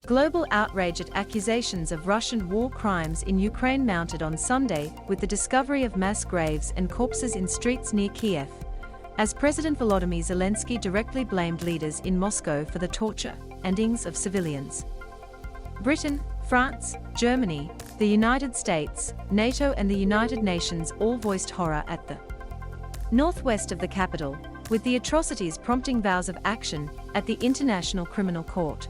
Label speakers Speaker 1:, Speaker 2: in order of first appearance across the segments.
Speaker 1: Global outrage at accusations of Russian war crimes in Ukraine mounted on Sunday with the discovery of mass graves and corpses in streets near Kyiv, as President Volodymyr Zelenskyy directly blamed leaders in Moscow for the torture and killings of civilians. Britain, France, Germany, the United States, NATO and the United Nations all voiced horror at the northwest of the capital, with the atrocities prompting vows of action at the International Criminal Court.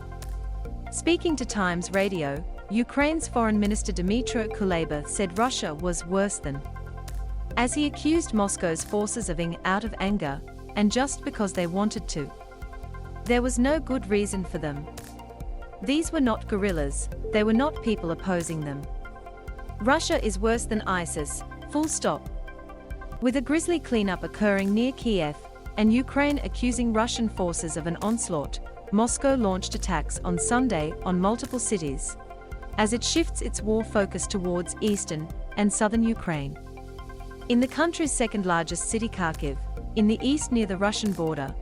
Speaker 1: Speaking to Times Radio, Ukraine's Foreign Minister Dmytro Kuleba said Russia was worse than, as he accused Moscow's forces of acting out of anger, and just because they wanted to. There was no good reason for them. These were not guerrillas, they were not people opposing them. Russia is worse than ISIS, full stop. With a grisly cleanup occurring near Kyiv, and Ukraine accusing Russian forces of an onslaught, Moscow launched attacks on Sunday on multiple cities, as it shifts its war focus towards eastern and southern Ukraine. In the country's second-largest city Kyiv, in the east near the Russian border,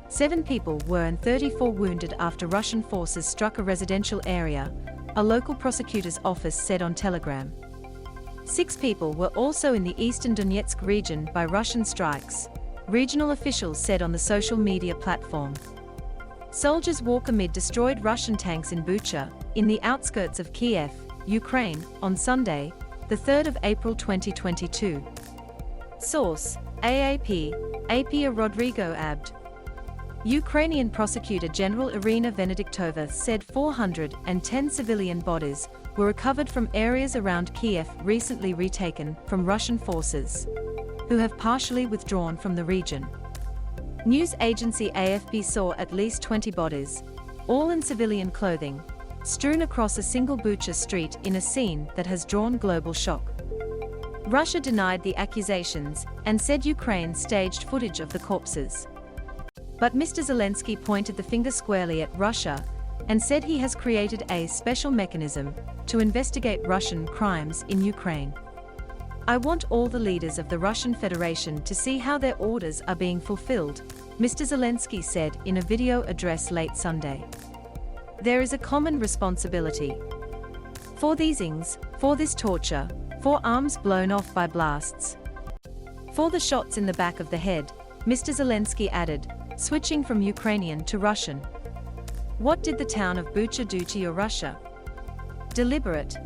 Speaker 1: 7 people were and 34 wounded after Russian forces struck a residential area, a local prosecutor's office said on Telegram. 6 people were also in the eastern Donetsk region by Russian strikes, regional officials said on the social media platform. Soldiers walk amid destroyed Russian tanks in Bucha, in the outskirts of Kyiv, Ukraine, on Sunday, the 3rd of April 2022. Source: AAP, AP Rodrigo Abd. Ukrainian Prosecutor General Irina Venediktova said 410 civilian bodies were recovered from areas around Kyiv recently retaken from Russian forces, who have partially withdrawn from the region. News agency AFP saw at least 20 bodies, all in civilian clothing, strewn across a single Bucha street in a scene that has drawn global shock. Russia denied the accusations and said Ukraine staged footage of the corpses. But Mr. Zelenskyy pointed the finger squarely at Russia and said he has created a special mechanism to investigate Russian crimes in Ukraine. I want all the leaders of the Russian Federation to see how their orders are being fulfilled, Mr. Zelenskyy said in a video address late Sunday. There is a common responsibility for these things, for this torture, for arms blown off by blasts, for the shots in the back of the head, Mr. Zelenskyy added, switching from Ukrainian to Russian. What did the town of Bucha do to your Russia? Deliberate.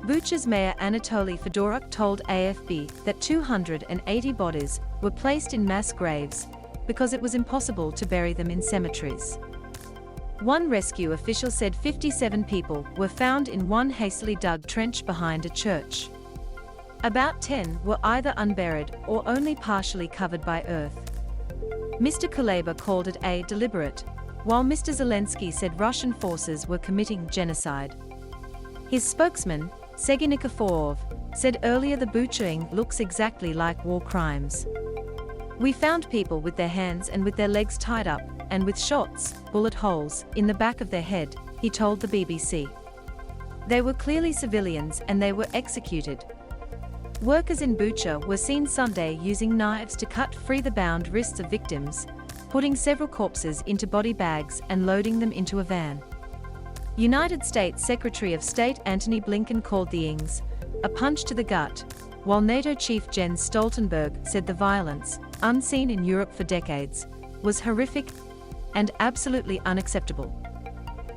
Speaker 1: Bucha's mayor Anatoly Fedoruk told AFP that 280 bodies were placed in mass graves because it was impossible to bury them in cemeteries. One rescue official said 57 people were found in one hastily dug trench behind a church. About 10 were either unburied or only partially covered by earth. Mr. Kuleba called it a deliberate, while Mr. Zelenskyy said Russian forces were committing genocide. His spokesman, Sergei Nikiforov, said earlier the butchering looks exactly like war crimes. We found people with their hands and with their legs tied up, and with shots, bullet holes, in the back of their head, he told the BBC. They were clearly civilians and they were executed. Workers in Bucha were seen Sunday using knives to cut free the bound wrists of victims, putting several corpses into body bags and loading them into a van. United States Secretary of State Antony Blinken called the ings a punch to the gut, while NATO Chief Jens Stoltenberg said the violence, unseen in Europe for decades, was horrific and absolutely unacceptable.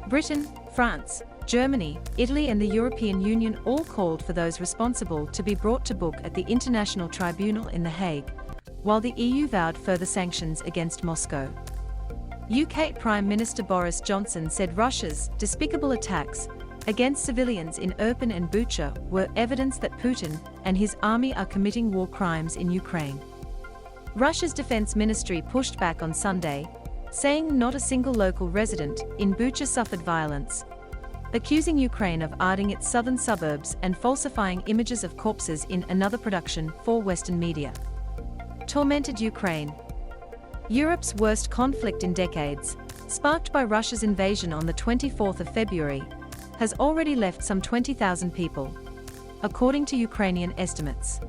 Speaker 1: Britain, France, Germany, Italy and the European Union all called for those responsible to be brought to book at the International Tribunal in The Hague, while the EU vowed further sanctions against Moscow. UK Prime Minister Boris Johnson said Russia's despicable attacks against civilians in Irpin and Bucha were evidence that Putin and his army are committing war crimes in Ukraine. Russia's defense ministry pushed back on Sunday, saying not a single local resident in Bucha suffered violence, accusing Ukraine of aiding its southern suburbs and falsifying images of corpses in another production for Western media. Tormented Ukraine. Europe's worst conflict in decades, sparked by Russia's invasion on the 24th of February, has already left some 20,000 people, according to Ukrainian estimates.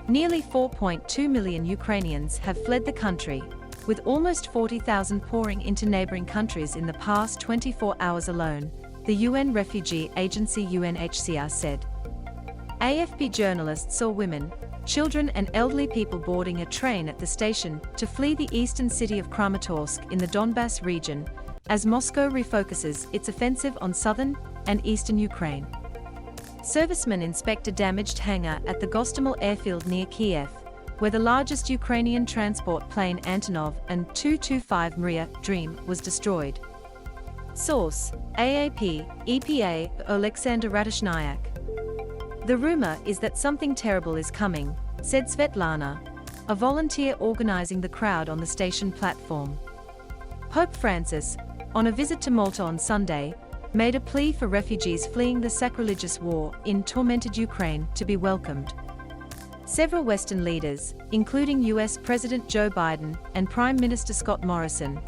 Speaker 1: Nearly 4.2 million Ukrainians have fled the country, with almost 40,000 pouring into neighboring countries in the past 24 hours alone, the UN refugee agency UNHCR said. AFP journalists saw women, children and elderly people boarding a train at the station to flee the eastern city of Kramatorsk in the Donbas region, as Moscow refocuses its offensive on southern and eastern Ukraine. Servicemen inspect a damaged hangar at the Gostomel airfield near Kyiv, where the largest Ukrainian transport plane Antonov and Tu-25 Mriya Dream was destroyed. Source: AAP, EPA, Oleksandr Radoshnyak. The rumor is that something terrible is coming, said Svetlana, a volunteer organizing the crowd on the station platform. Pope Francis, on a visit to Malta on Sunday, made a plea for refugees fleeing the sacrilegious war in tormented Ukraine to be welcomed. Several Western leaders, including US President Joe Biden and Prime Minister Scott Morrison,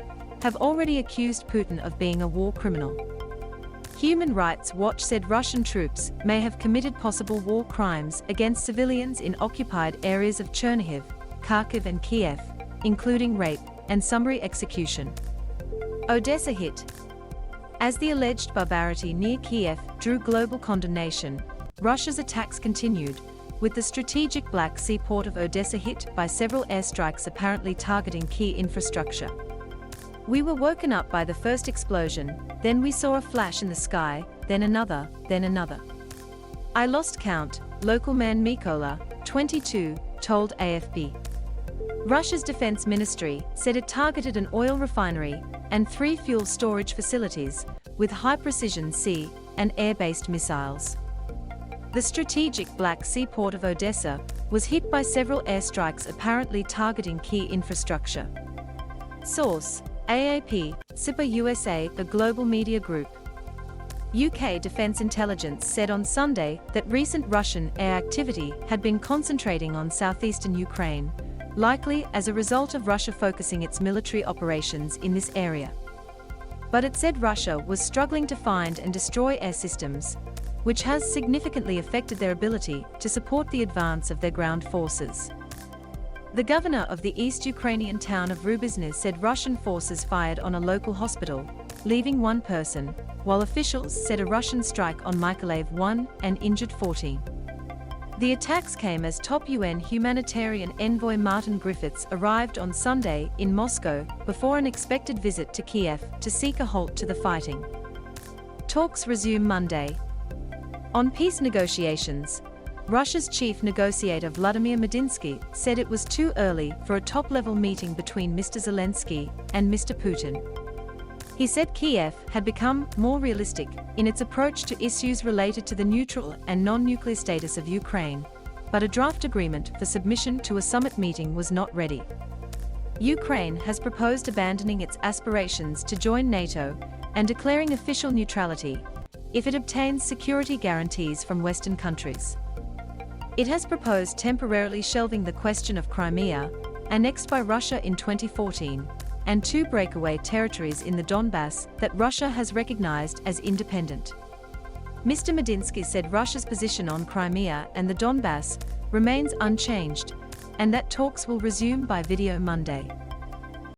Speaker 1: have already accused Putin of being a war criminal. Human Rights Watch said Russian troops may have committed possible war crimes against civilians in occupied areas of Chernihiv, Kharkiv and Kyiv, including rape and summary execution. Odessa hit. As the alleged barbarity near Kyiv drew global condemnation, Russia's attacks continued, with the strategic Black Sea port of Odessa hit by several airstrikes apparently targeting key infrastructure. We were woken up by the first explosion, then we saw a flash in the sky, then another, then another. I lost count, local man Mykola, 22, told AFP. Russia's defense ministry said it targeted an oil refinery and 3 fuel storage facilities with high-precision sea and air-based missiles. The strategic Black Sea port of Odessa was hit by several airstrikes apparently targeting key infrastructure. Source: AAP, SIPA USA, the global media group. UK Defence Intelligence said on Sunday that recent Russian air activity had been concentrating on southeastern Ukraine, likely as a result of Russia focusing its military operations in this area. But it said Russia was struggling to find and destroy air systems, which has significantly affected their ability to support the advance of their ground forces. The governor of the East Ukrainian town of Rubizny said Russian forces fired on a local hospital, leaving 1 person, while officials said a Russian strike on Mykolaiv 1 and injured 14. The attacks came as top UN humanitarian envoy Martin Griffiths arrived on Sunday in Moscow before an expected visit to Kyiv to seek a halt to the fighting. Talks resume Monday. On peace negotiations, Russia's chief negotiator Volodymyr Zelenskyy said it was too early for a top-level meeting between Mr. Zelenskyy and Mr. Putin. He said Kyiv had become more realistic in its approach to issues related to the neutral and non-nuclear status of Ukraine, but a draft agreement for submission to a summit meeting was not ready. Ukraine has proposed abandoning its aspirations to join NATO and declaring official neutrality if it obtains security guarantees from Western countries. It has proposed temporarily shelving the question of Crimea, annexed by Russia in 2014, and 2 breakaway territories in the Donbas that Russia has recognized as independent. Mr. Medinsky said Russia's position on Crimea and the Donbas remains unchanged, and that talks will resume by video Monday.